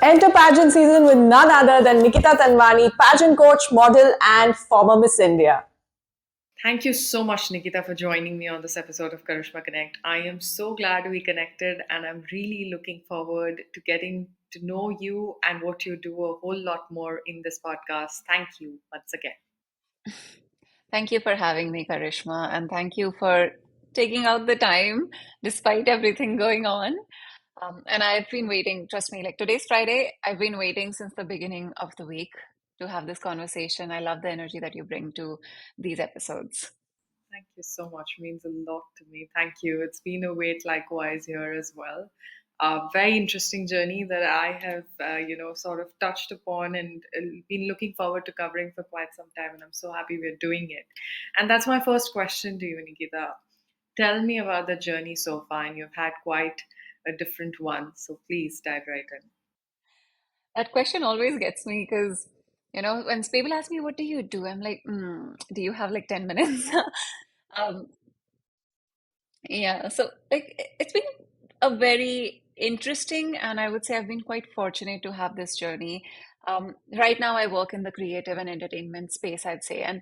Enter pageant season with none other than Nikita Tanwani, pageant coach, model, and former Miss India. Thank you so much, Nikita, for joining me on this episode of Karishma Connect. I am so glad we connected, and I'm really looking forward to getting to know you and what you do a whole lot more in this podcast. Thank you once again. Thank you for having me, Karishma, and thank you for taking out the time despite everything going on. And I've been waiting, trust me, like today's Friday, I've been waiting since the beginning of the week to have this conversation. I love the energy that you bring to these episodes. Thank you so much. Means a lot to me. Thank you. It's been a wait likewise here as well. A very interesting journey that I have, sort of touched upon and been looking forward to covering for quite some time. And I'm so happy we're doing it. And that's my first question to you, Nikita. Tell me about the journey so far, and you've had quite a different one. So please dive right in. That question always gets me because, when people ask me, what do you do? I'm like, do you have like 10 minutes? Um, Yeah, so it's been a very interesting, and I would say I've been quite fortunate to have this journey. Right now, I work in the creative and entertainment space, I'd say, and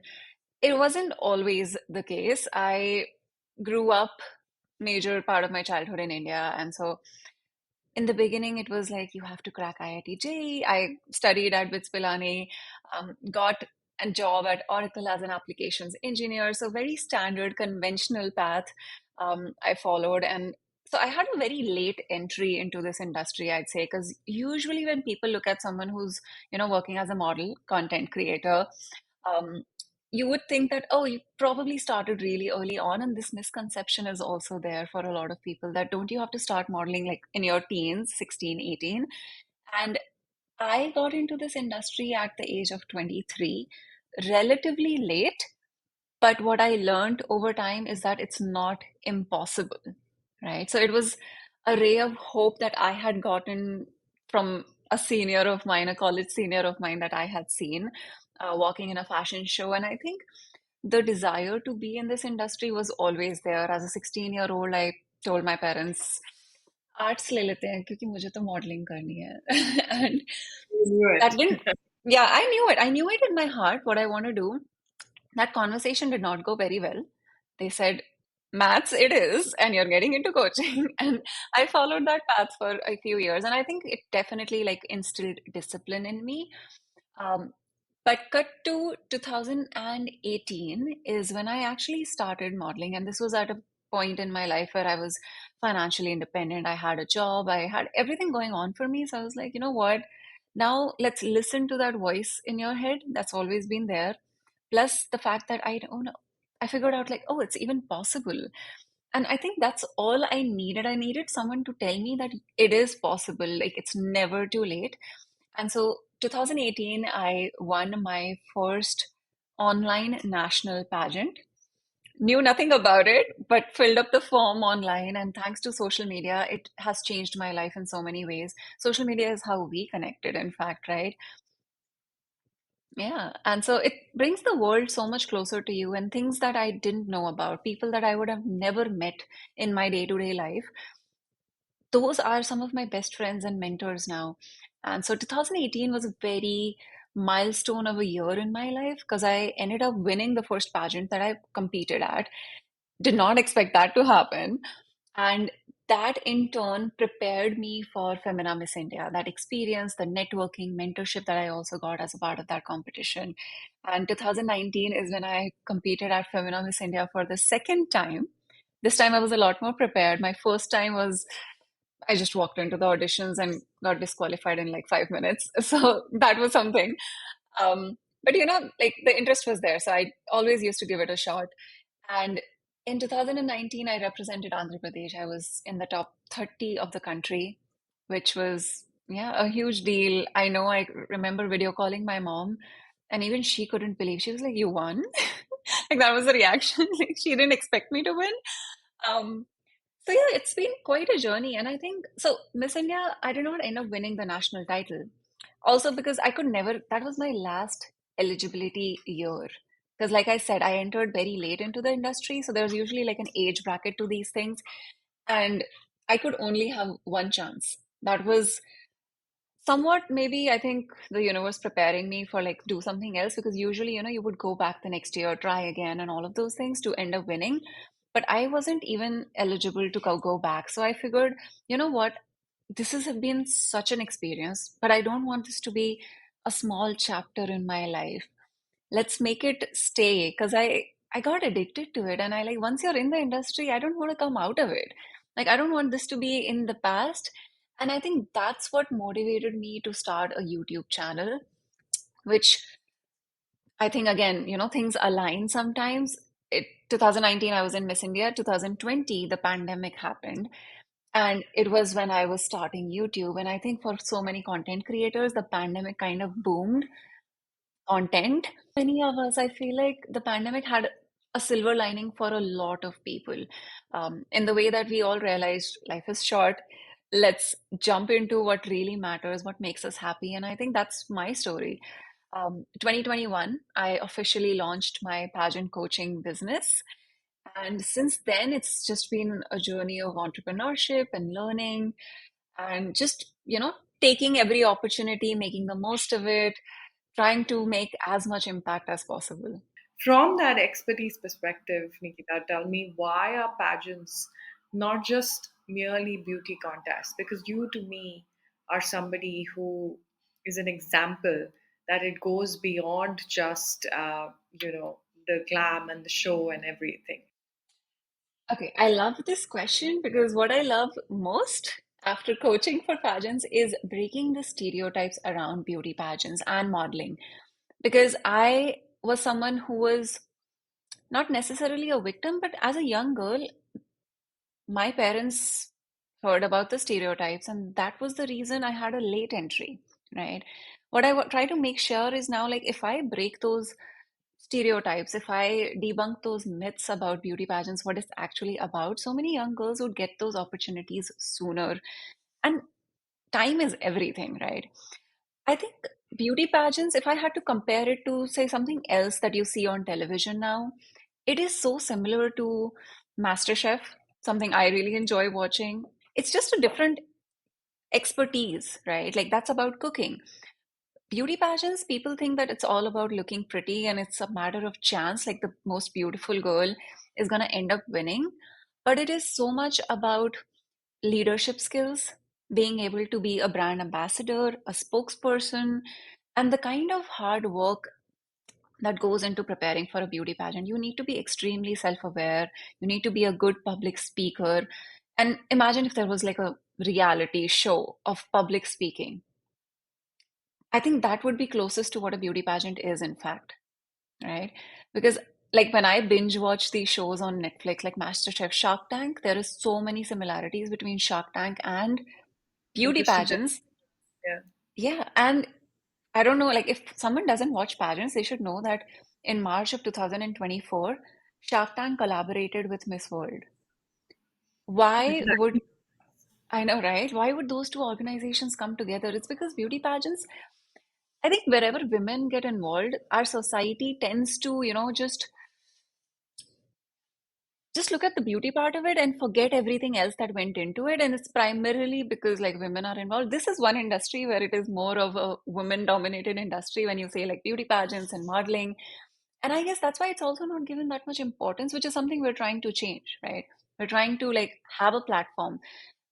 it wasn't always the case. I grew up major part of my childhood in India, and so in the beginning, it was like you have to crack IIT JEE. I studied at BITS Pilani, got a job at Oracle as an applications engineer. So very standard, conventional path I followed. And so I had a very late entry into this industry, I'd say, because usually when people look at someone who's, working as a model, content creator, um, you would think that, oh, you probably started really early on. And this misconception is also there for a lot of people that don't you have to start modeling like in your teens, 16, 18? And I got into this industry at the age of 23, relatively late. But what I learned over time is that it's not impossible, right? So it was a ray of hope that I had gotten from a senior of mine, a college senior of mine that I had seen walking in a fashion show. And I think the desire to be in this industry was always there. As a 16-year-old, I told my parents, arts ले लेते हैं क्योंकि मुझे तो modelling करनी है and You knew that it. didn't yeah, I knew it in my heart what I want to do. That conversation did not go very well. They said, maths it is, and you're getting into coaching. And I followed that path for a few years. And I think it definitely like instilled discipline in me. Um, but cut to 2018 is when I actually started modeling. And this was at a point in my life where I was financially independent. I had a job, I had everything going on for me. So I was like, you know what? Now let's listen to that voice in your head that's always been there. Plus the fact that I don't know, I figured out like, oh, it's even possible. And I think that's all I needed. I needed someone to tell me that it is possible, like it's never too late. And so 2018, I won my first online national pageant. Knew nothing about it, but filled up the form online. And thanks to social media, it has changed my life in so many ways. Social media is how we connected, in fact, right? Yeah. And so it brings the world so much closer to you and things that I didn't know about, people that I would have never met in my day-to-day life. Those are some of my best friends and mentors now. And so 2018 was a very milestone of a year in my life because I ended up winning the first pageant that I competed at. Did not expect that to happen. And that in turn prepared me for Femina Miss India, that experience, the networking, mentorship that I also got as a part of that competition. And 2019 is when I competed at Femina Miss India for the second time. This time I was a lot more prepared. My first time was I just walked into the auditions and got disqualified in like 5 minutes. So that was something. But like the interest was there. So I always used to give it a shot. And in 2019, I represented Andhra Pradesh. I was in the top 30 of the country, which was, yeah, a huge deal. I know I remember video calling my mom, and even she couldn't believe. She was like, "You won?" Like that was the reaction. Like she didn't expect me to win. Um, so yeah, it's been quite a journey. And I think so Miss India, I did not end up winning the national title. Also because I could never, that was my last eligibility year. Because like I said, I entered very late into the industry. So there's usually like an age bracket to these things. And I could only have one chance. That was somewhat maybe I think the universe preparing me for like do something else, because usually, you would go back the next year, try again, and all of those things to end up winning. But I wasn't even eligible to go back. So I figured, you know what? This has been such an experience, but I don't want this to be a small chapter in my life. Let's make it stay, because I got addicted to it, and I like, once you're in the industry, I don't want to come out of it. Like, I don't want this to be in the past. And I think that's what motivated me to start a YouTube channel, which I think, again, things align sometimes. 2019 I was in Miss India. 2020 the pandemic happened, and it was when I was starting YouTube. And I think for so many content creators, the pandemic kind of boomed content. Many of us, I feel like the pandemic had a silver lining for a lot of people, in the way that we all realized life is short. Let's jump into what really matters, what makes us happy. And I think that's my story. 2021, I officially launched my pageant coaching business. And since then, it's just been a journey of entrepreneurship and learning, and just, taking every opportunity, making the most of it, trying to make as much impact as possible. From that expertise perspective, Nikita, tell me, why are pageants not just merely beauty contests? Because you, to me, are somebody who is an example that it goes beyond just, the glam and the show and everything. Okay, I love this question because what I love most after coaching for pageants is breaking the stereotypes around beauty pageants and modeling. Because I was someone who was not necessarily a victim, but as a young girl, my parents heard about the stereotypes, and that was the reason I had a late entry, right? What I try to make sure is now, like, if I break those stereotypes, if I debunk those myths about beauty pageants, what it's actually about, so many young girls would get those opportunities sooner. And time is everything, right? I think beauty pageants, if I had to compare it to, say, something else that you see on television now, it is so similar to MasterChef, something I really enjoy watching. It's just a different expertise, right? Like, that's about cooking. Beauty pageants, people think that it's all about looking pretty and it's a matter of chance, like the most beautiful girl is going to end up winning. But it is so much about leadership skills, being able to be a brand ambassador, a spokesperson, and the kind of hard work that goes into preparing for a beauty pageant. You need to be extremely self aware, you need to be a good public speaker. And imagine if there was like a reality show of public speaking. I think that would be closest to what a beauty pageant is, in fact, right? Because like when I binge watch these shows on Netflix, like MasterChef, Shark Tank, there is so many similarities between Shark Tank and beauty Just about, pageants. yeah. Yeah, and I don't know, like if someone doesn't watch pageants, they should know that in March of 2024, Shark Tank collaborated with Miss World. Why would I know, right? Why would those two organizations come together? It's because beauty pageants, I think wherever women get involved, our society tends to, just look at the beauty part of it and forget everything else that went into it. And it's primarily because like women are involved. This is one industry where it is more of a women dominated industry when you say like beauty pageants and modeling. And I guess that's why it's also not given that much importance, which is something we're trying to change, right? We're trying to like have a platform.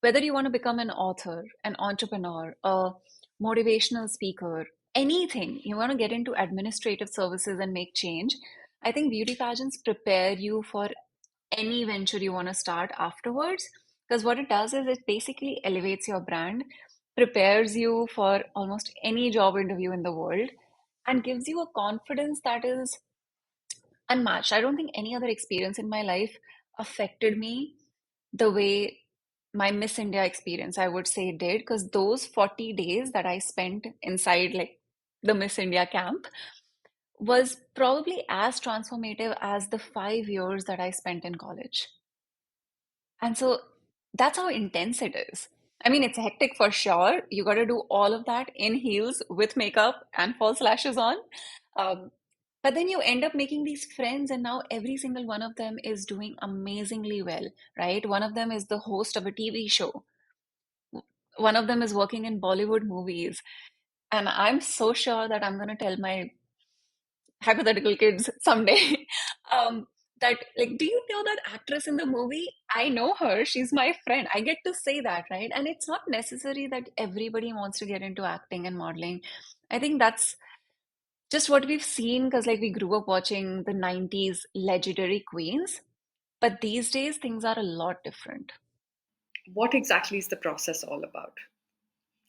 Whether you want to become an author, an entrepreneur, a motivational speaker, anything, you want to get into administrative services and make change. I think beauty pageants prepare you for any venture you want to start afterwards. Because what it does is it basically elevates your brand, prepares you for almost any job interview in the world, and gives you a confidence that is unmatched. I don't think any other experience in my life affected me the way my Miss India experience, I would say, did. Because those 40 days that I spent inside like the Miss India camp was probably as transformative as the 5 years that I spent in college. And so that's how intense it is. I mean, it's hectic for sure. You got to do all of that in heels with makeup and false lashes on. Um, but then you end up making these friends, and now every single one of them is doing amazingly well, right? One of them is the host of a TV show. one of them is working in Bollywood movies. And I'm so sure that I'm going to tell my hypothetical kids someday that, like, do you know that actress in the movie? I know her. She's my friend. I get to say that, right? And it's not necessary that everybody wants to get into acting and modeling. I think that's just what we've seen because, like, we grew up watching the 90s legendary queens. But these days, things are a lot different. What exactly is the process all about?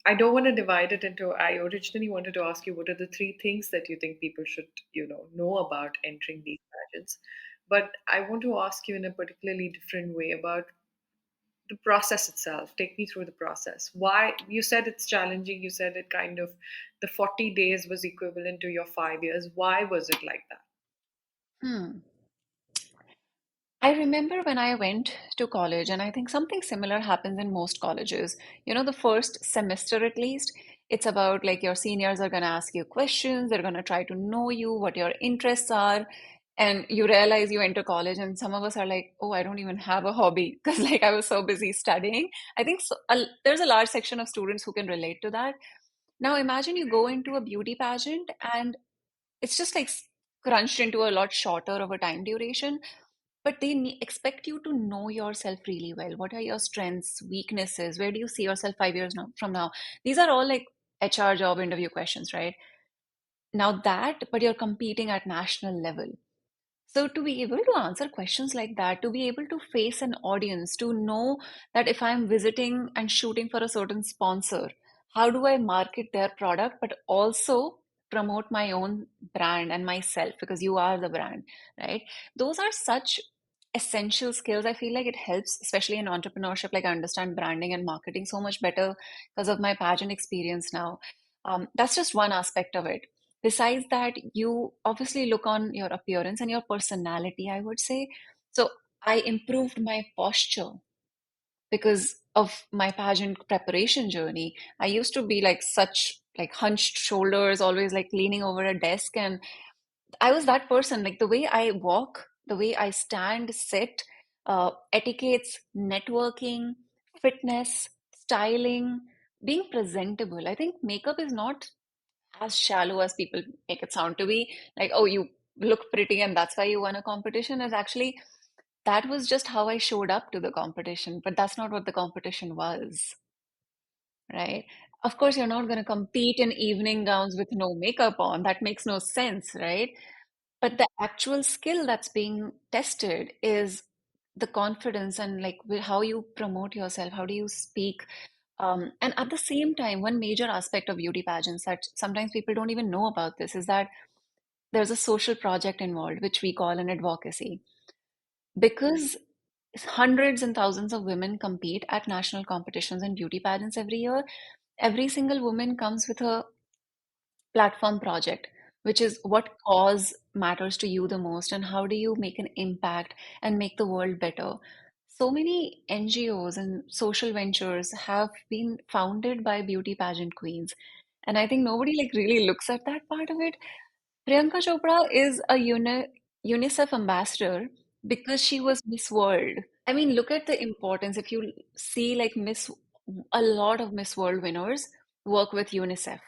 I don't want to divide it into. I originally wanted to ask you what are the three things that you think people should, know about entering these pageants. But I want to ask you in a particularly different way about the process itself. Take me through the process. Why you said it's challenging? You said it kind of the 40 days was equivalent to your 5 years. Why was it like that? Hmm. I remember when I went to college, and I think something similar happens in most colleges. You know, the first semester at least, it's about like your seniors are going to ask you questions, they're going to try to know you, what your interests are. And you realize you enter college, and some of us are like, oh, I don't even have a hobby because like I was so busy studying. I think so, there's a large section of students who can relate to that. Now, imagine you go into a beauty pageant and it's just like crunched into a lot shorter of a time duration, but they expect you to know yourself really well. What are your strengths, weaknesses? Where do you see yourself 5 years from now? These are all like HR job interview questions, right? Now that, but you're competing at national level. So, to be able to answer questions like that, to be able to face an audience, to know that if I'm visiting and shooting for a certain sponsor, how do I market their product, but also promote my own brand and myself because you are the brand, right? Those are such essential skills. I feel like it helps, especially in entrepreneurship. Like I understand branding and marketing so much better because of my pageant experience now. That's just one aspect of it. Besides that, you obviously look on your appearance and your personality, I would say. So I improved my posture because of my pageant preparation journey. I used to be like such like hunched shoulders, always like leaning over a desk, and I was that person. Like the way I walk, the way I stand, sit, etiquettes, networking, fitness, styling, being presentable. I think makeup is not as shallow as people make it sound to be. Like, oh, you look pretty and that's why you won a competition. Is actually that was just how I showed up to the competition, but that's not what the competition was, right? Of course, you're not going to compete in evening gowns with no makeup on. That makes no sense, right? But the actual skill that's being tested is the confidence and like how you promote yourself, how do you speak. And at the same time, one major aspect of beauty pageants that sometimes people don't even know about this is that there's a social project involved, which we call an advocacy. Because hundreds and thousands of women compete at national competitions and beauty pageants every year, every single woman comes with a platform project, which is what cause matters to you the most and how do you make an impact and make the world better. So many NGOs and social ventures have been founded by beauty pageant queens. And I think nobody like really looks at that part of it. Priyanka Chopra is a UNICEF ambassador because she was Miss World. I mean, look at the importance. If you see like a lot of Miss World winners work with UNICEF.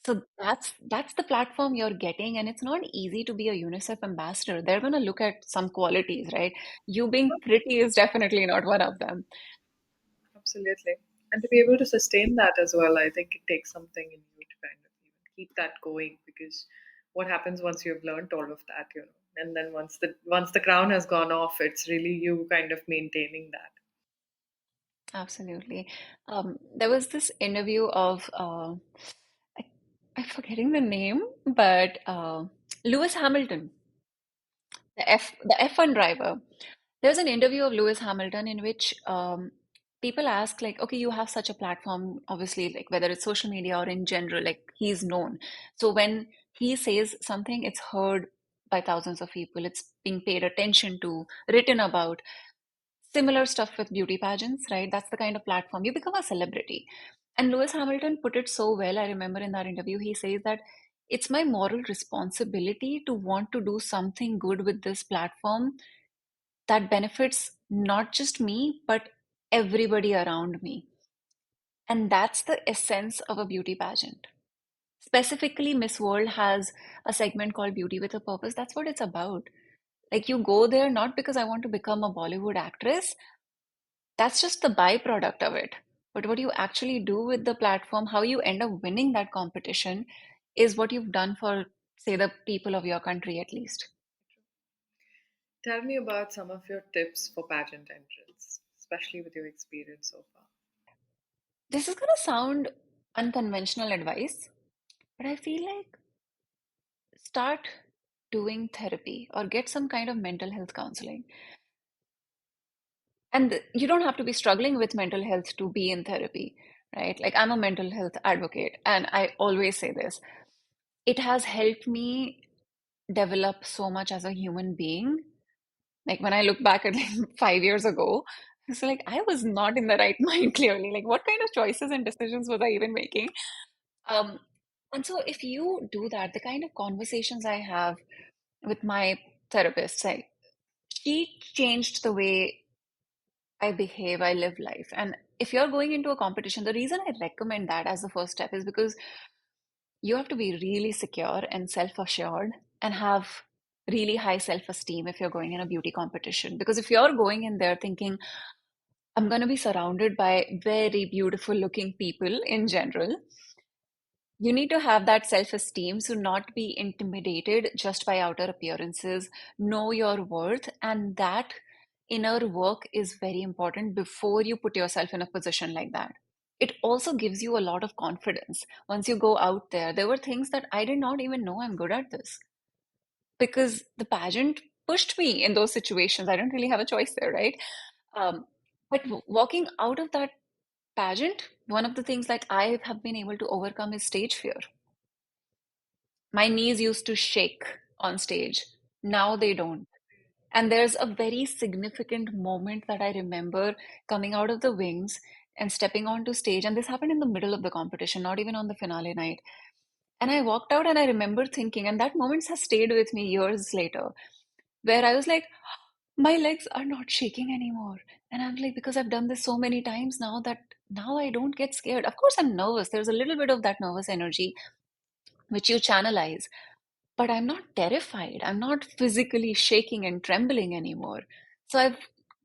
So that's the platform you're getting, and it's not easy to be a UNICEF ambassador. They're going to look at some qualities, right? You being pretty is definitely not one of them. Absolutely. And to be able to sustain that as well, I think it takes something in you to kind of even keep that going because what happens once you've learned all of that, and then once the crown has gone off, it's really you kind of maintaining that. Absolutely. There was this interview of I, I'm forgetting the name, but Lewis Hamilton, the F1 driver. There's an interview of Lewis Hamilton in which people ask, like, okay, you have such a platform, obviously, like whether it's social media or in general, like he's known. So when he says something, it's heard by thousands of people, it's being paid attention to, written about. Similar stuff with beauty pageants, right? That's the kind of platform you become a celebrity. And Lewis Hamilton put it so well. I remember in that interview, he says that it's my moral responsibility to want to do something good with this platform that benefits not just me, but everybody around me. And that's the essence of a beauty pageant. Specifically, Miss World has a segment called Beauty with a Purpose. That's what it's about. Like, you go there not because I want to become a Bollywood actress, that's just the byproduct of it. But what you actually do with the platform, how you end up winning that competition, is what you've done for, say, the people of your country at least. Tell me about some of your tips for pageant entrance, especially with your experience so far. This is going to sound unconventional advice, but I feel like start doing therapy or get some kind of mental health counseling. And you don't have to be struggling with mental health to be in therapy, right? Like, I'm a mental health advocate, and I always say this. It has helped me develop so much as a human being. Like, when I look back at like 5 years ago, it's like I was not in the right mind clearly. Like, what kind of choices and decisions was I even making? Um, and so if you do that, the kind of conversations I have with my therapist, like, she changed the way I behave, I live life. And if you're going into a competition, the reason I recommend that as the first step is because you have to be really secure and self-assured and have really high self-esteem if you're going in a beauty competition. Because if you're going in there thinking, I'm going to be surrounded by very beautiful looking people in general, you need to have that self-esteem to not be intimidated just by outer appearances, know your worth, and that inner work is very important before you put yourself in a position like that. It also gives you a lot of confidence. Once you go out there, there were things that I did not even know I'm good at this because the pageant pushed me in those situations. I don't really have a choice there, right? Um, but walking out of that pageant, one of the things that I have been able to overcome is stage fear. My knees used to shake on stage. Now they don't. And there's a very significant moment that I remember coming out of the wings and stepping onto stage. And this happened in the middle of the competition, not even on the finale night. And I walked out and I remember thinking, and that moment has stayed with me years later, where I was like, my legs are not shaking anymore. And I'm like, because I've done this so many times now that now I don't get scared. Of course, I'm nervous. There's a little bit of that nervous energy which you channelize. But I'm not terrified. I'm not physically shaking and trembling anymore. So I've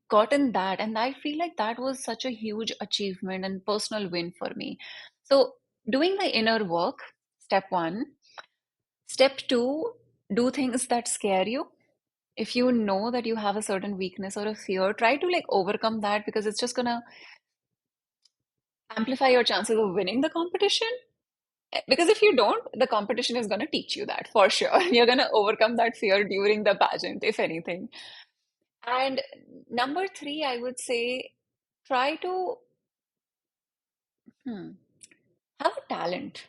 gotten that, and I feel like that was such a huge achievement and personal win for me. So, doing the inner work, step one. Step two, do things that scare you. If you know that you have a certain weakness or a fear, try to like overcome that because it's just gonna amplify your chances of winning the competition. Because if you don't, the competition is going to teach you that for sure. You're going to overcome that fear during the pageant, if anything. And number three, I would say try to hmm, have a talent.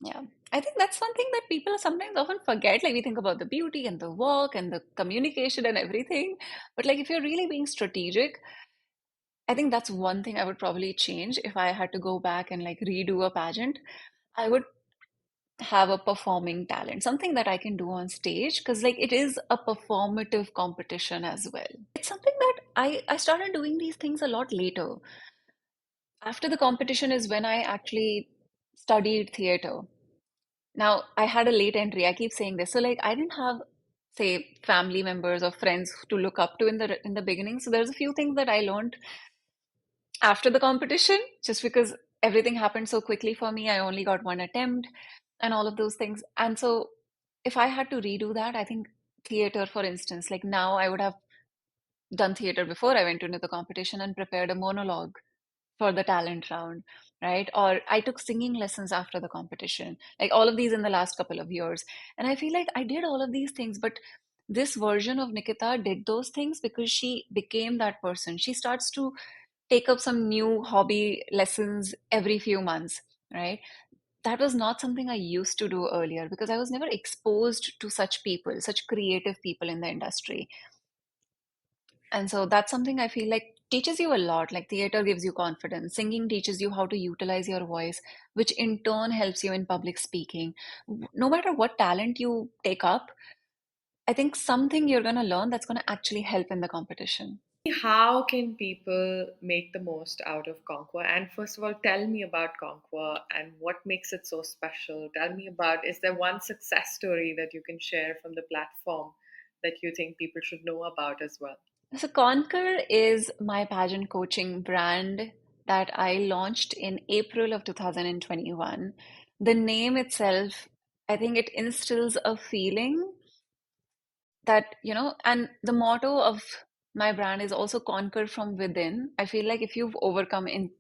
Yeah. I think that's one thing that people sometimes often forget. Like, we think about the beauty and the work and the communication and everything. But like, if you're really being strategic, I think that's one thing I would probably change if I had to go back and like redo a pageant. I would have a performing talent, something that I can do on stage, because like it is a performative competition as well. It's something that I started doing these things a lot later. After the competition is when I actually studied theater. Now, I had a late entry. I keep saying this. So like I didn't have, say, family members or friends to look up to in the beginning. So there's a few things that I learned after the competition, just because everything happened so quickly for me. I only got one attempt and all of those things. And so if I had to redo that, I think theater, for instance, like now I would have done theater before I went into the competition and prepared a monologue for the talent round, right? Or I took singing lessons after the competition, like all of these in the last couple of years. And I feel like I did all of these things, but this version of Nikita did those things because she became that person. She starts to take up some new hobby lessons every few months, right? That was not something I used to do earlier because I was never exposed to such people, such creative people in the industry. And so that's something I feel like teaches you a lot. Like theater gives you confidence, singing teaches you how to utilize your voice, which in turn helps you in public speaking. No matter what talent you take up, I think something you're going to learn that's going to actually help in the competition. How can people make the most out of Conquer? And first of all, tell me about Conquer and what makes it so special. Tell me about, is there one success story that you can share from the platform that you think people should know about as well? So Conquer is my pageant coaching brand that I launched in April of 2021. The name itself, I think it instills a feeling that, and the motto of my brand is also conquer from within. I feel like if you've overcome in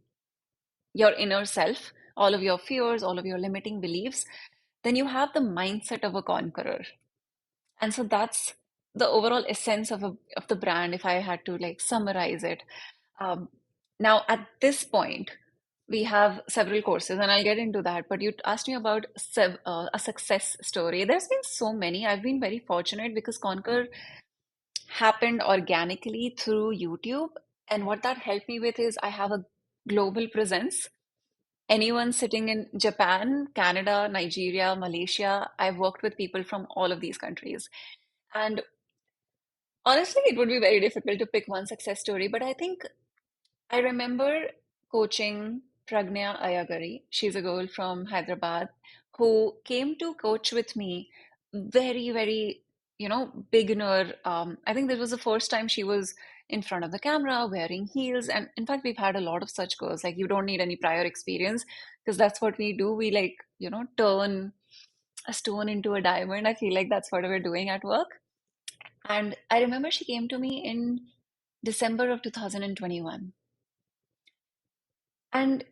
your inner self, all of your fears, all of your limiting beliefs, then you have the mindset of a conqueror. And so that's the overall essence of the brand if I had to like summarize it. Um, Now at this point, we have several courses, and I'll get into that. But you asked me about a success story. There's been so many. I've been very fortunate because Conquer happened organically through YouTube. And what that helped me with is I have a global presence. Anyone sitting in Japan, Canada, Nigeria, Malaysia, I've worked with people from all of these countries. And honestly, it would be very difficult to pick one success story, but I think I remember coaching Pragnya Ayagari. She's a girl from Hyderabad who came to coach with me very, very, beginner. I think this was the first time she was in front of the camera wearing heels. And in fact, we've had a lot of such girls. Like, you don't need any prior experience because that's what we do. We like, turn a stone into a diamond. I feel like that's what we're doing at work. And I remember she came to me in December of 2021. And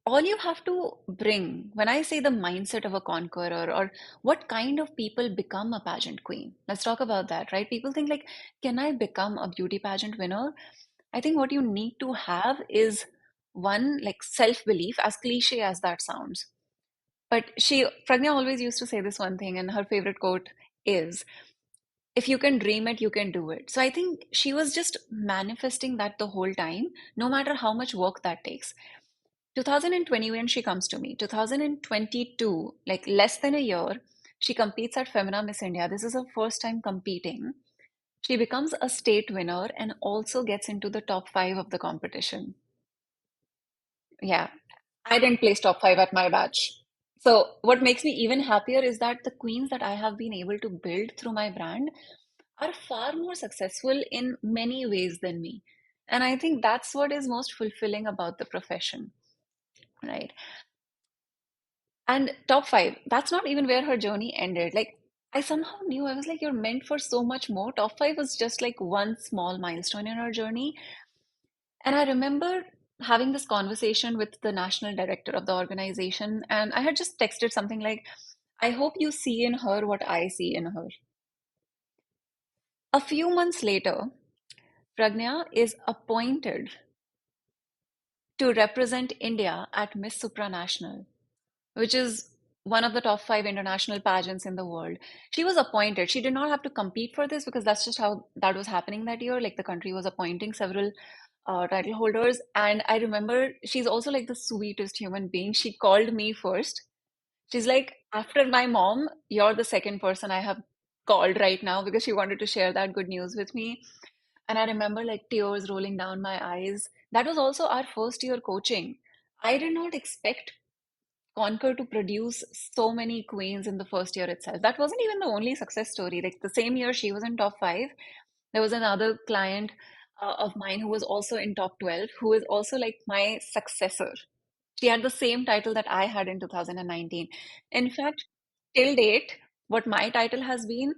all you have to bring, when I say the mindset of a conqueror or what kind of people become a pageant queen, let's talk about that, right? People think like, can I become a beauty pageant winner? I think what you need to have is one, like self-belief, as cliche as that sounds. But Pragna always used to say this one thing, and her favorite quote is, if you can dream it, you can do it. So I think she was just manifesting that the whole time, no matter how much work that takes. 2020, when she comes to me, 2022, like less than a year, she competes at Femina Miss India. This is her first time competing. She becomes a state winner and also gets into the top five of the competition. Yeah, I didn't place top five at my batch. So, what makes me even happier is that the queens that I have been able to build through my brand are far more successful in many ways than me. And I think that's what is most fulfilling about the profession, right? And top five, that's not even where her journey ended. Like, I somehow knew, I was like, you're meant for so much more. Top five was just like one small milestone in her journey. And I remember having this conversation with the national director of the organization, and I had just texted something like, I hope you see in her what I see in her. A few months later, Pragnya is appointed to represent India at Miss Supranational, which is one of the top five international pageants in the world. She was appointed. She did not have to compete for this because that's just how that was happening that year. Like the country was appointing several title holders. And I remember she's also like the sweetest human being. She called me first. She's like, after my mom, you're the second person I have called right now because she wanted to share that good news with me. And I remember like tears rolling down my eyes. That was also our first year coaching. I did not expect Conquer to produce so many queens in the first year itself. That wasn't even the only success story. Like the same year she was in top five, there was another client of mine who was also in top 12, who is also like my successor. She had the same title that I had in 2019. In fact, till date, what my title has been,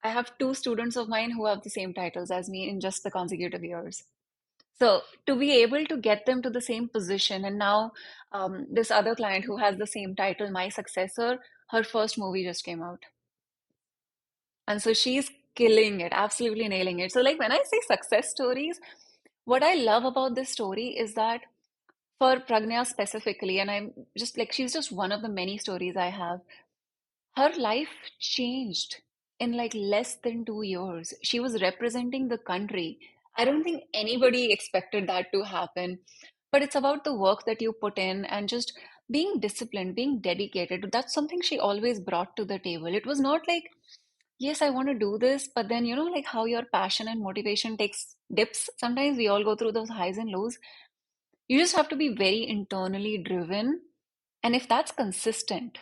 I have two students of mine who have the same titles as me in just the consecutive years. So to be able to get them to the same position, and now this other client who has the same title, my successor, her first movie just came out. And so she's killing it, absolutely nailing it. So, like when I say success stories, what I love about this story is that for Pragnya specifically, and I'm just like, she's just one of the many stories I have. Her life changed in like less than 2 years. She was representing the country. I don't think anybody expected that to happen. But it's about the work that you put in and just being disciplined, being dedicated. That's something she always brought to the table. It was not like yes, I want to do this, but then, like how your passion and motivation takes dips. Sometimes we all go through those highs and lows. You just have to be very internally driven. And if that's consistent,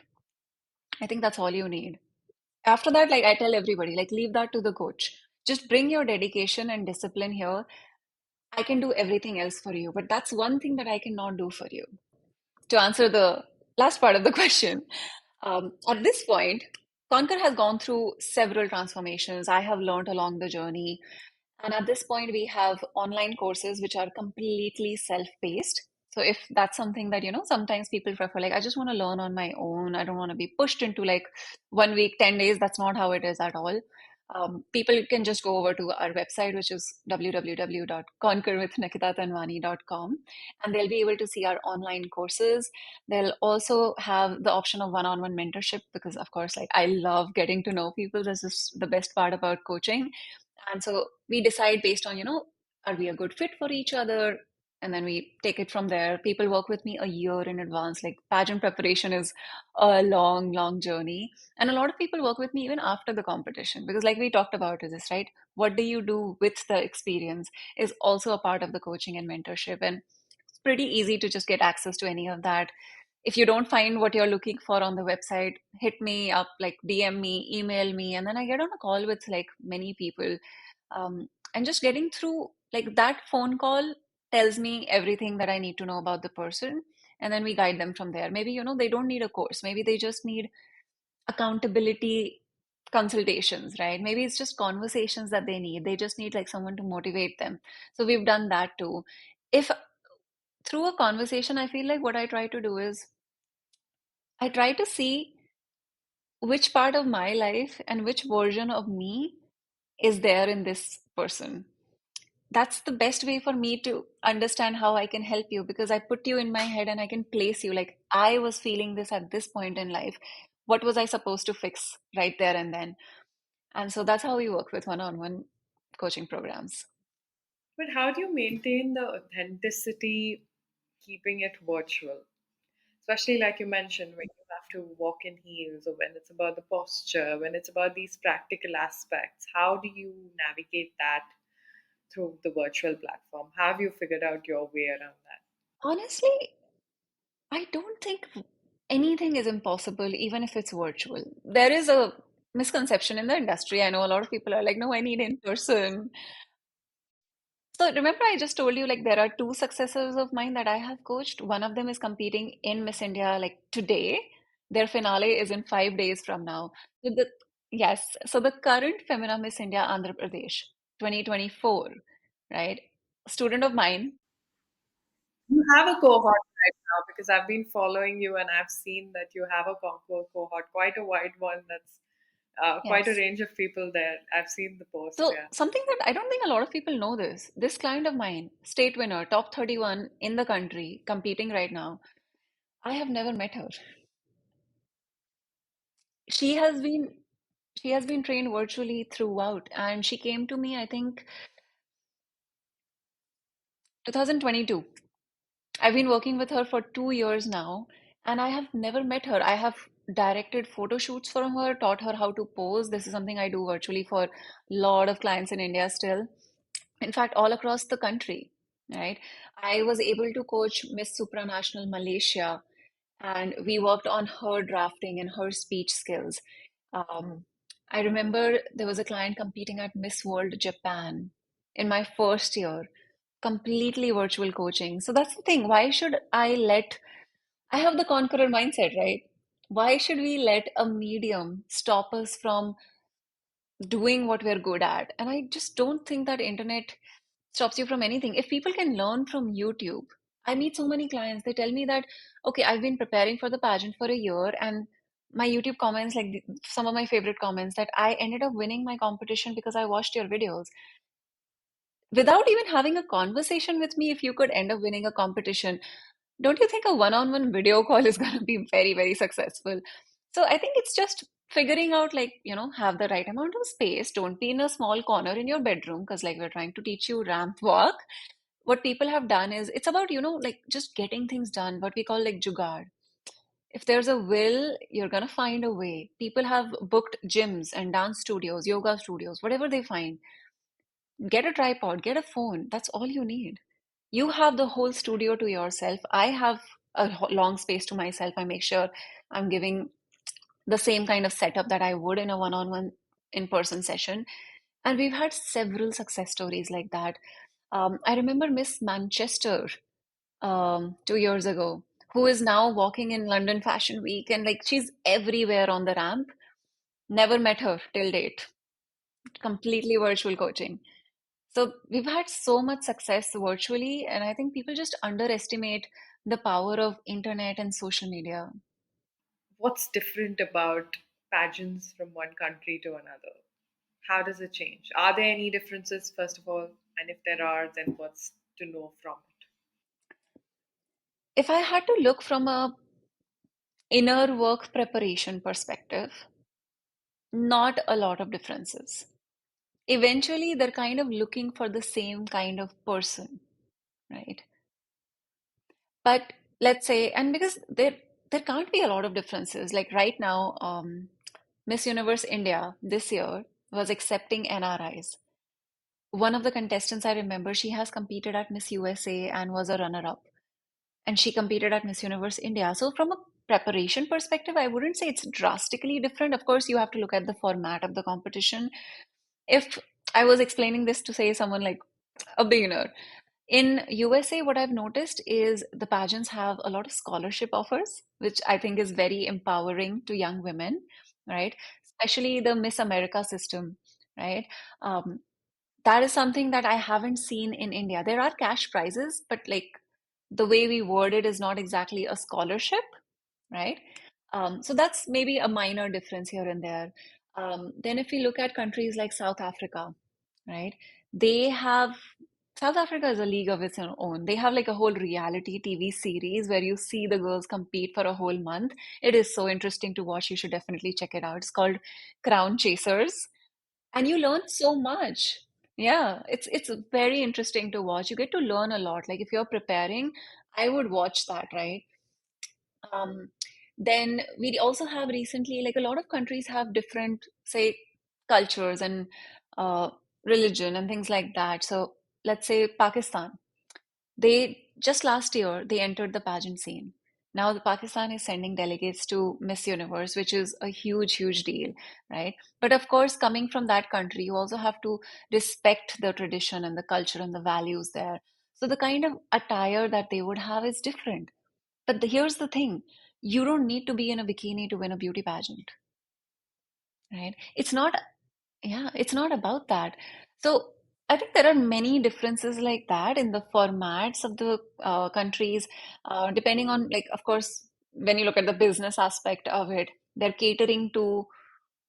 I think that's all you need. After that, like I tell everybody, like leave that to the coach. Just bring your dedication and discipline here. I can do everything else for you, but that's one thing that I cannot do for you. To answer the last part of the question, at this point, Conquer has gone through several transformations. I have learned along the journey. And at this point, we have online courses which are completely self-paced. So if that's something that, sometimes people prefer, like, I just want to learn on my own. I don't want to be pushed into like 1 week, 10 days. That's not how it is at all. People can just go over to our website, which is www.conquerwithnikitatanwani.com, and they'll be able to see our online courses. They'll also have the option of one-on-one mentorship because, of course, like I love getting to know people. This is the best part about coaching. And so we decide based on, are we a good fit for each other? And then we take it from there. People work with me a year in advance. Like pageant preparation is a long, long journey. And a lot of people work with me even after the competition because, like we talked about this, right? What do you do with the experience is also a part of the coaching and mentorship. And it's pretty easy to just get access to any of that. If you don't find what you're looking for on the website, hit me up, like DM me, email me, and then I get on a call with like many people. And just getting through like that phone call tells me everything that I need to know about the person. And then we guide them from there. Maybe, they don't need a course. Maybe they just need accountability consultations, right? Maybe it's just conversations that they need. They just need like someone to motivate them. So we've done that too. If through a conversation, I feel like what I try to do is I try to see which part of my life and which version of me is there in this person. That's the best way for me to understand how I can help you because I put you in my head and I can place you like I was feeling this at this point in life. What was I supposed to fix right there and then? And so that's how we work with one-on-one coaching programs. But how do you maintain the authenticity, keeping it virtual? Especially like you mentioned, when you have to walk in heels, or when it's about the posture, when it's about these practical aspects. How do you navigate that through the virtual platform? Have you figured out your way around that? Honestly, I don't think anything is impossible, even if it's virtual. There is a misconception in the industry. I know a lot of people are like, no, I need in person. So remember, I just told you like there are two successors of mine that I have coached. One of them is competing in Miss India like today. Their finale is in 5 days from now. So the yes, so the current Femina Miss India Andhra Pradesh 2024, right? Student of mine. You have a cohort right now because I've been following you and I've seen that you have a Concours cohort, quite a wide one. That's quite a Yes. range of people there. I've seen the posts, So yeah. something that I don't think a lot of people know this. This client of mine, state winner, top 31 in the country, competing right now. I have never met her. She has been she has been trained virtually throughout, and she came to me, I think, 2022. I've been working with her for 2 years now, and I have never met her. I have directed photo shoots for her, taught her how to pose. This is something I do virtually for a lot of clients in India still. In fact, all across the country, right? I was able to coach Miss Supranational Malaysia, and we worked on her drafting and her speech skills. Um, I remember there was a client competing at Miss World Japan in my first year, completely virtual coaching. So that's the thing. Why should I have the conqueror mindset, right? Why should we let a medium stop us from doing what we're good at? And I just don't think that internet stops you from anything. If people can learn from YouTube, I meet so many clients, they tell me that, okay, I've been preparing for the pageant for a year, and my YouTube comments, like some of my favorite comments, that I ended up winning my competition because I watched your videos. Without even having a conversation with me, if you could end up winning a competition, don't you think a one-on-one video call is going to be very, very successful? So I think it's just figuring out, like, have the right amount of space. Don't be in a small corner in your bedroom because, like, we're trying to teach you ramp walk. What people have done is it's about, like just getting things done, what we call like jugaad. If there's a will, you're gonna find a way. People have booked gyms and dance studios, yoga studios, whatever they find. Get a tripod, get a phone. That's all you need. You have the whole studio to yourself. I have a long space to myself. I make sure I'm giving the same kind of setup that I would in a one-on-one in-person session. And we've had several success stories like that. I remember Miss Manchester 2 years ago, who is now walking in London Fashion Week, and like she's everywhere on the ramp. Never met her till date. Completely virtual coaching. So we've had so much success virtually, and I think people just underestimate the power of internet and social media. What's different about pageants from one country to another? How does it change? Are there any differences, first of all? And if there are, then what's to know from it? If I had to look from a inner work preparation perspective, not a lot of differences. Eventually, they're kind of looking for the same kind of person, right? But let's say, and because there can't be a lot of differences. Like right now, Miss Universe India this year was accepting NRIs. One of the contestants I remember, she has competed at Miss USA and was a runner-up. And she competed at Miss Universe India. So from a preparation perspective, I wouldn't say it's drastically different. Of course, you have to look at the format of the competition. If I was explaining this to say someone like a beginner, in USA, what I've noticed is the pageants have a lot of scholarship offers, which I think is very empowering to young women, right? Especially the Miss America system, right? Um, that is something that I haven't seen in India. There are cash prizes, but like the way we word it is not exactly a scholarship, right? So that's maybe a minor difference here and there. Then if we look at countries like South Africa, right? They have South Africa is a league of its own. They have like a whole reality TV series where you see the girls compete for a whole month. It is so interesting to watch. You should definitely check it out. It's called Crown Chasers, and you learn so much. Yeah, it's very interesting to watch. You get to learn a lot. Like if you're preparing, I would watch that, right? Um, then we also have recently, like a lot of countries have different, say, cultures and uh, religion and things like that. So let's say Pakistan. They just last year they entered the pageant scene. Now the Pakistan is sending delegates to Miss Universe, which is a huge, huge deal, right? But of course, coming from that country, you also have to respect the tradition and the culture and the values there. So the kind of attire that they would have is different. But here's the thing, you don't need to be in a bikini to win a beauty pageant, right? It's not, yeah, it's not about that. So I think there are many differences like that in the formats of the countries, depending on, like, of course, when you look at the business aspect of it, they're catering to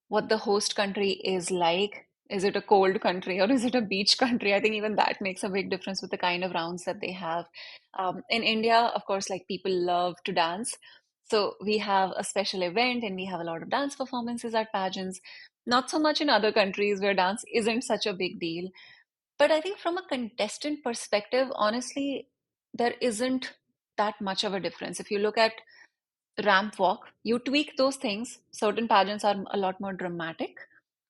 what the host country is like. Is it a cold country or is it a beach country? I think even that makes a big difference with the kind of rounds that they have. In India, of course, like people love to dance. So we have a special event and we have a lot of dance performances at pageants. Not so much in other countries where dance isn't such a big deal. But I think from a contestant perspective, honestly, there isn't that much of a difference. If you look at ramp walk, you tweak those things. Certain pageants are a lot more dramatic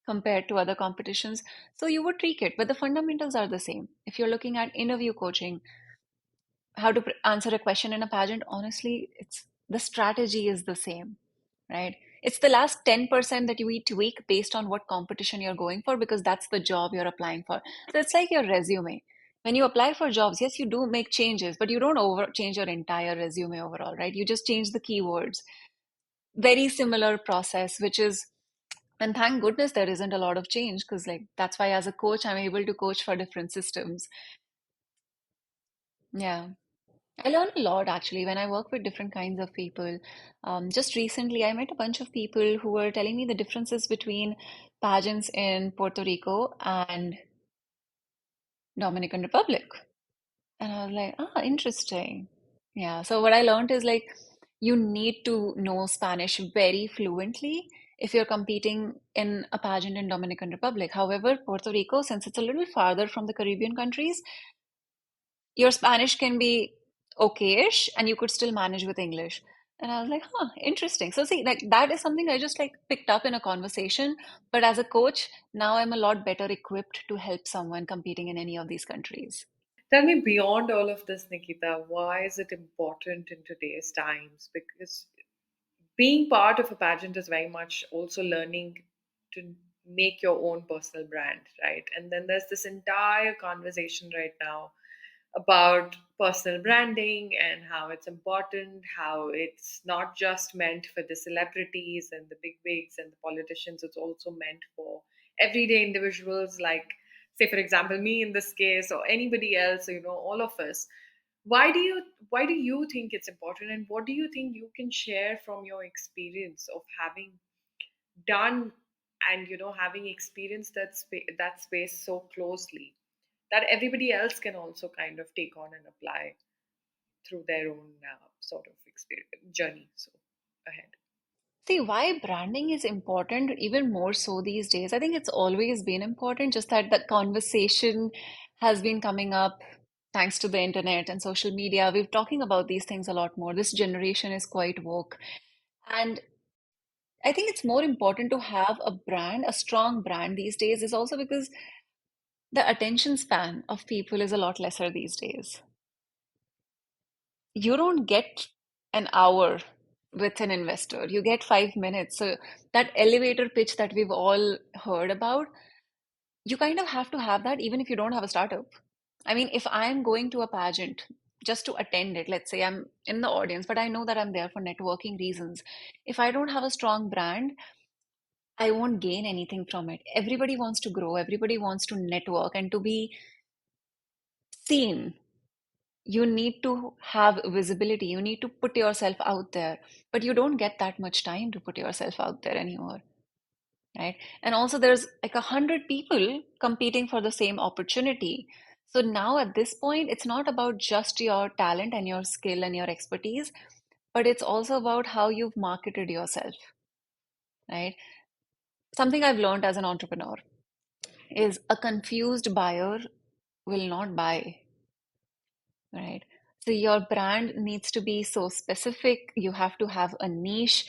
compared to other competitions. So you would tweak it, but the fundamentals are the same. If you're looking at interview coaching, how to answer a question in a pageant, honestly, it's the strategy is the same, right? It's the last 10% that you tweak based on what competition you're going for because that's the job you're applying for. So it's like your resume. When you apply for jobs, yes, you do make changes, but you don't over change your entire resume overall, right? You just change the keywords. Very similar process, which is, and thank goodness there isn't a lot of change because, like, that's why as a coach, I'm able to coach for different systems. Yeah. I learn a lot actually when I work with different kinds of people. Just recently, I met a bunch of people who were telling me the differences between pageants in Puerto Rico and Dominican Republic. And I was like, ah, interesting. Yeah. So what I learned is like you need to know Spanish very fluently if you're competing in a pageant in Dominican Republic. However, Puerto Rico, since it's a little farther from the Caribbean countries, your Spanish can be okay-ish and you could still manage with English. And I was like, huh, interesting. So see, like that is something I just like picked up in a conversation. But as a coach, now I'm a lot better equipped to help someone competing in any of these countries. Tell me, beyond all of this, Nikita, why is it important in today's times? Because being part of a pageant is very much also learning to make your own personal brand, right? And then there's this entire conversation right now about personal branding and how it's important, how it's not just meant for the celebrities and the big wigs and the politicians, it's also meant for everyday individuals, like, say, for example, me in this case, or anybody else, all of us. Why do you think it's important, and what do you think you can share from your experience of having done and having experienced that space so closely, that everybody else can also kind of take on and apply through their own sort of experience journey? So ahead. See, why branding is important, even more so these days. I think it's always been important, just that the conversation has been coming up thanks to the internet and social media. We're talking about these things a lot more. This generation is quite woke. And I think it's more important to have a brand, a strong brand these days, is also because the attention span of people is a lot lesser these days. You don't get an hour with an investor, you get 5 minutes. So, that elevator pitch that we've all heard about, you kind of have to have that even if you don't have a startup. I mean, if I'm going to a pageant just to attend it, let's say I'm in the audience, but I know that I'm there for networking reasons. If I don't have a strong brand, I won't gain anything from it. Everybody wants to grow, everybody wants to network and to be seen. You need to have visibility, you need to put yourself out there, but you don't get that much time to put yourself out there anymore, right? And also, there's like 100 people competing for the same opportunity. So now at this point, it's not about just your talent and your skill and your expertise, but it's also about how you've marketed yourself, right? Something I've learned as an entrepreneur is a confused buyer will not buy, right? So your brand needs to be so specific. You have to have a niche.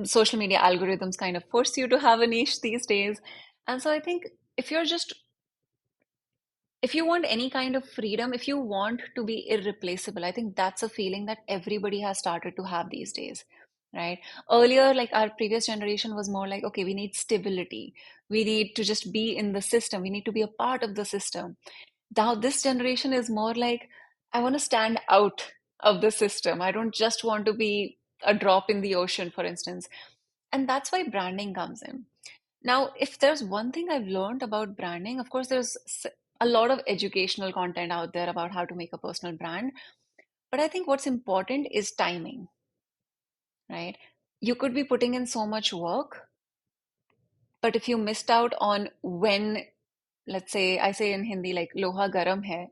Social media algorithms kind of force you to have a niche these days. And so I think if you're just, if you want any kind of freedom, if you want to be irreplaceable, I think that's a feeling that everybody has started to have these days, right? Earlier, like our previous generation was more like, okay, we need stability. We need to just be in the system. We need to be a part of the system. Now, this generation is more like, I want to stand out of the system. I don't just want to be a drop in the ocean, for instance. And that's why branding comes in. Now, if there's one thing I've learned about branding, of course, there's a lot of educational content out there about how to make a personal brand. But I think what's important is timing, right? You could be putting in so much work, but if you missed out on when, let's say, I say in Hindi, like, loha garam hai,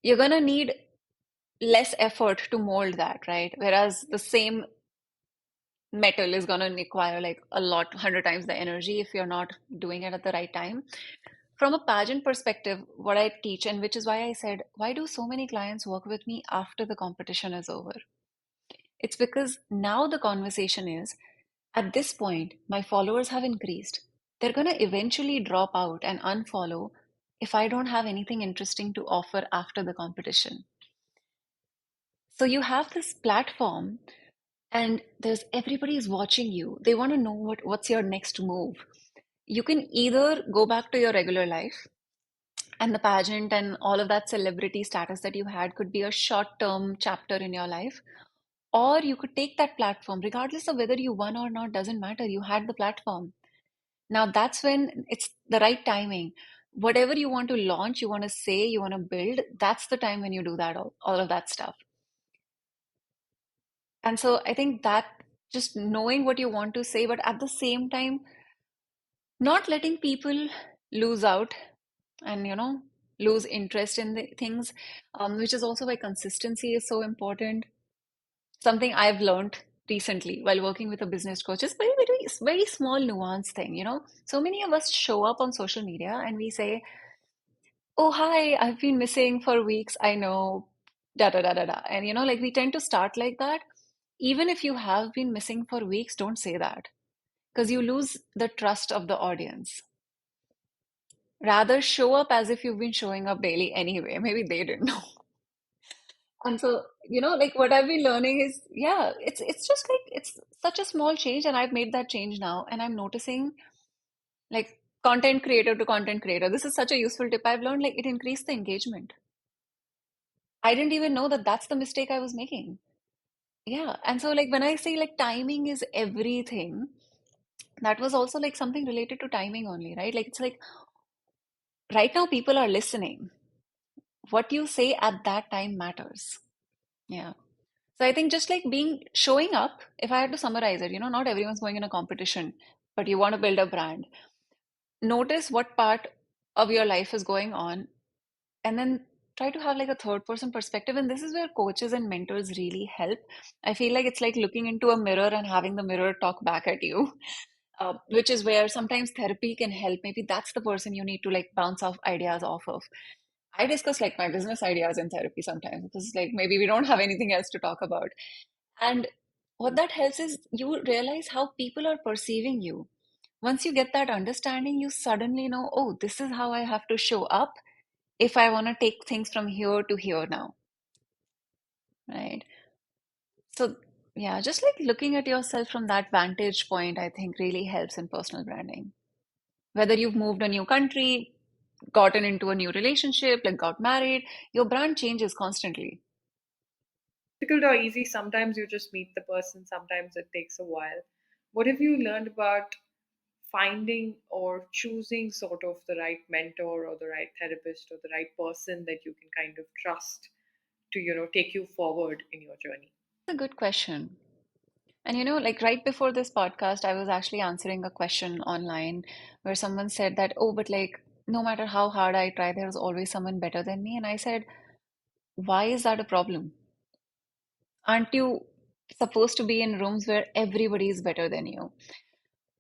you're gonna need less effort to mold that, right? Whereas the same metal is gonna require like a lot, 100 times the energy if you're not doing it at the right time. From a pageant perspective, what I teach, and which is why I said, why do so many clients work with me after the competition is over? It's because now the conversation is, at this point, my followers have increased. They're gonna eventually drop out and unfollow if I don't have anything interesting to offer after the competition. So you have this platform and there's everybody's watching you. They want to know what's your next move. You can either go back to your regular life, and the pageant and all of that celebrity status that you had could be a short-term chapter in your life, or you could take that platform, regardless of whether you won or not, doesn't matter. You had the platform. Now that's when it's the right timing. Whatever you want to launch, you want to say, you want to build, that's the time when you do that, all of that stuff. And so I think that just knowing what you want to say, but at the same time, not letting people lose out and, lose interest in the things, which is also why consistency is so important. Something I've learned recently while working with a business coach is very, very, very small nuance thing. So many of us show up on social media and we say, oh, hi, I've been missing for weeks. I know, da da da da da. And, like we tend to start like that. even if you have been missing for weeks, don't say that because you lose the trust of the audience. Rather, show up as if you've been showing up daily anyway. Maybe they didn't know. And so, like what I've been learning is, yeah, it's just like it's such a small change, and I've made that change now, and I'm noticing like content creator to content creator. This is such a useful tip I've learned. Like it increased the engagement. I didn't even know that that's the mistake I was making. Yeah, and so like when I say like timing is everything, that was also like something related to timing only, right? Like it's like right now people are listening. What you say at that time matters. Yeah. So I think just like being showing up, if I had to summarize it, not everyone's going in a competition, but you want to build a brand. Notice what part of your life is going on, and then try to have like a third person perspective. And this is where coaches and mentors really help. I feel like it's like looking into a mirror and having the mirror talk back at you, which is where sometimes therapy can help. Maybe that's the person you need to like bounce off ideas off of. I discuss like my business ideas in therapy sometimes because like maybe we don't have anything else to talk about. And what that helps is you realize how people are perceiving you. Once you get that understanding, you suddenly know, oh, this is how I have to show up if I want to take things from here to here now, right? So, yeah, just like looking at yourself from that vantage point, I think really helps in personal branding. Whether you've moved a new country, gotten into a new relationship, like got married, your brand changes constantly. Difficult or easy, sometimes you just meet the person, sometimes it takes a while. What have you learned about finding or choosing sort of the right mentor or the right therapist or the right person that you can kind of trust to, take you forward in your journey? That's a good question. And like right before this podcast, I was actually answering a question online where someone said that, oh, but like no matter how hard I try, there's always someone better than me. And I said, why is that a problem? Aren't you supposed to be in rooms where everybody is better than you?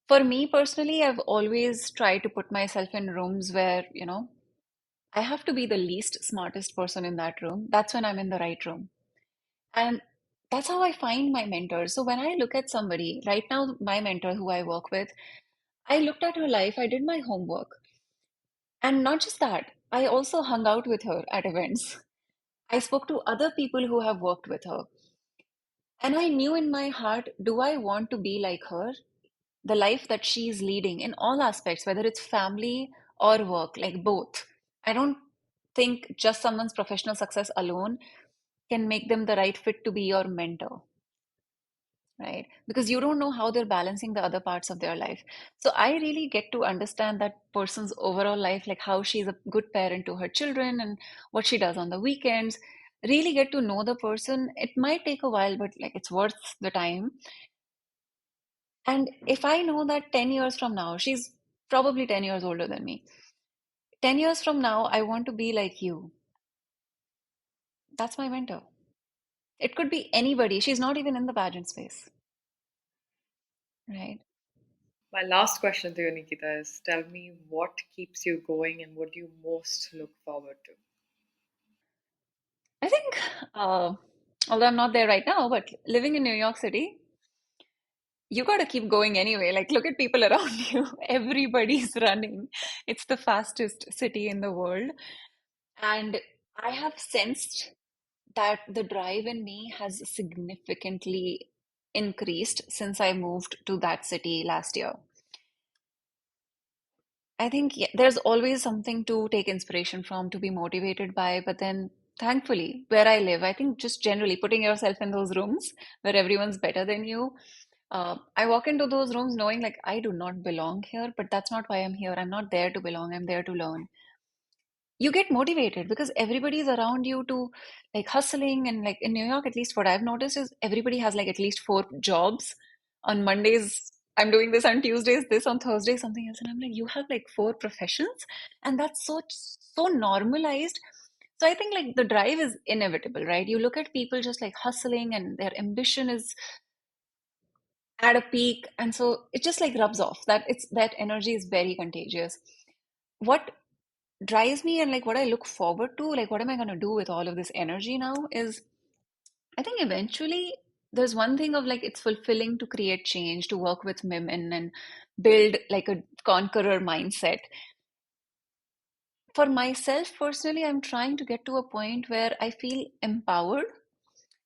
For me personally, I've always tried to put myself in rooms where, I have to be the least smartest person in that room. That's when I'm in the right room. And that's how I find my mentors. So when I look at somebody, right now, my mentor who I work with, I looked at her life, I did my homework. And not just that, I also hung out with her at events. I spoke to other people who have worked with her. And I knew in my heart, do I want to be like her? The life that she's leading in all aspects, whether it's family or work, like both. I don't think just someone's professional success alone can make them the right fit to be your mentor, right? Because you don't know how they're balancing the other parts of their life. So I really get to understand that person's overall life, like how she's a good parent to her children and what she does on the weekends. Really get to know the person. It might take a while, but like it's worth the time. And if I know that 10 years from now, she's probably 10 years older than me. 10 years from now, I want to be like you. That's my mentor. It could be anybody. She's not even in the pageant space, right? My last question to you, Nikita, is tell me what keeps you going and what do you most look forward to? I think, although I'm not there right now, but living in New York City, you got to keep going anyway. Like, look at people around you. Everybody's running. It's the fastest city in the world. And I have sensed that the drive in me has significantly increased since I moved to that city last year. I think yeah, there's always something to take inspiration from, to be motivated by, but then thankfully, where I live, I think just generally putting yourself in those rooms where everyone's better than you. I walk into those rooms knowing like I do not belong here, but that's not why I'm here. I'm not there to belong, I'm there to learn. You get motivated because everybody's around you to like hustling. And like in New York, at least what I've noticed is everybody has like at least four jobs. On Mondays I'm doing this, on Tuesdays this, on Thursdays something else, and I'm like, you have like four professions, and that's so normalized. So I think like the drive is inevitable, right? You look at people just like hustling and their ambition is at a peak, and so it just like rubs off. That energy is very contagious. What drives me and like what I look forward to, like what am I going to do with all of this energy now is I think eventually there's one thing of like it's fulfilling to create change, to work with women and build like a conqueror mindset. For myself personally, I'm trying to get to a point where I feel empowered.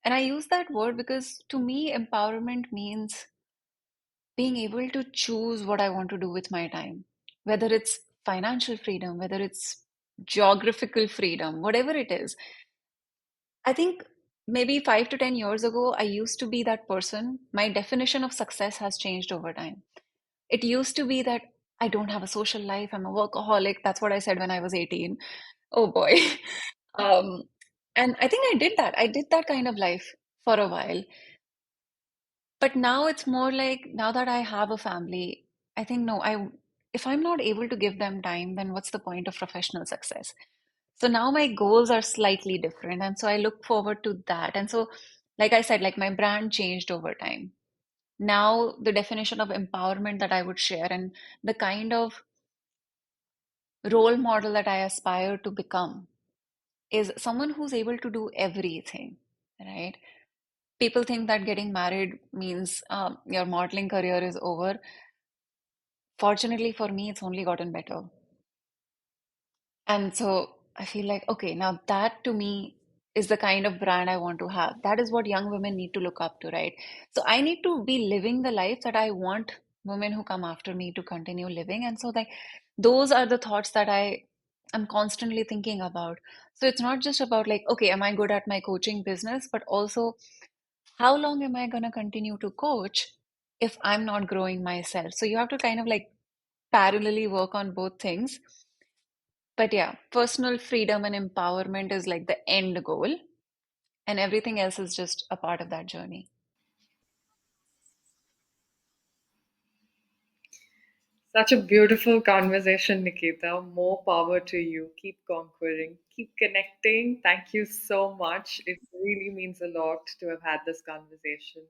And I use that word because to me, empowerment means being able to choose what I want to do with my time, whether it's financial freedom, whether it's geographical freedom, whatever it is. I think maybe 5 to 10 years ago, I used to be that person. My definition of success has changed over time. It used to be that I don't have a social life, I'm a workaholic. That's what I said when I was 18. Oh boy. Um, and I think I did that. I did that kind of life for a while. But now it's more like now that I have a family, I think no, if I'm not able to give them time, then what's the point of professional success? So now my goals are slightly different. And so I look forward to that. And so, like I said, like my brand changed over time. Now the definition of empowerment that I would share and the kind of role model that I aspire to become is someone who's able to do everything, right? People think that getting married means your modeling career is over. Fortunately for me, it's only gotten better. And so I feel like, okay, now that to me is the kind of brand I want to have. That is what young women need to look up to, right? So I need to be living the life that I want women who come after me to continue living. And so like those are the thoughts that am constantly thinking about. So it's not just about like, okay, am I good at my coaching business, but also how long am I going to continue to coach if I'm not growing myself? So you have to kind of like parallelly work on both things. But yeah, personal freedom and empowerment is like the end goal, and everything else is just a part of that journey. Such a beautiful conversation, Nikita. More power to you. Keep conquering, keep connecting. Thank you so much. It really means a lot to have had this conversation.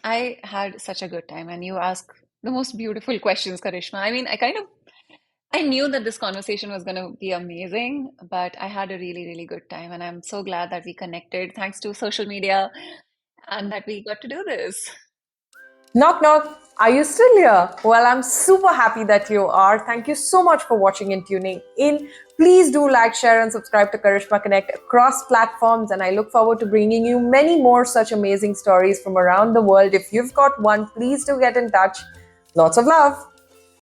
I had such a good time, and you ask the most beautiful questions, Karishma. I mean, I knew that this conversation was going to be amazing, but I had a really, really good time, and I'm so glad that we connected thanks to social media and that we got to do this. Knock, knock. Are you still here? Well, I'm super happy that you are. Thank you so much for watching and tuning in. Please do like, share, and subscribe to Karishma Connect across platforms. And I look forward to bringing you many more such amazing stories from around the world. If you've got one, please do get in touch. Lots of love.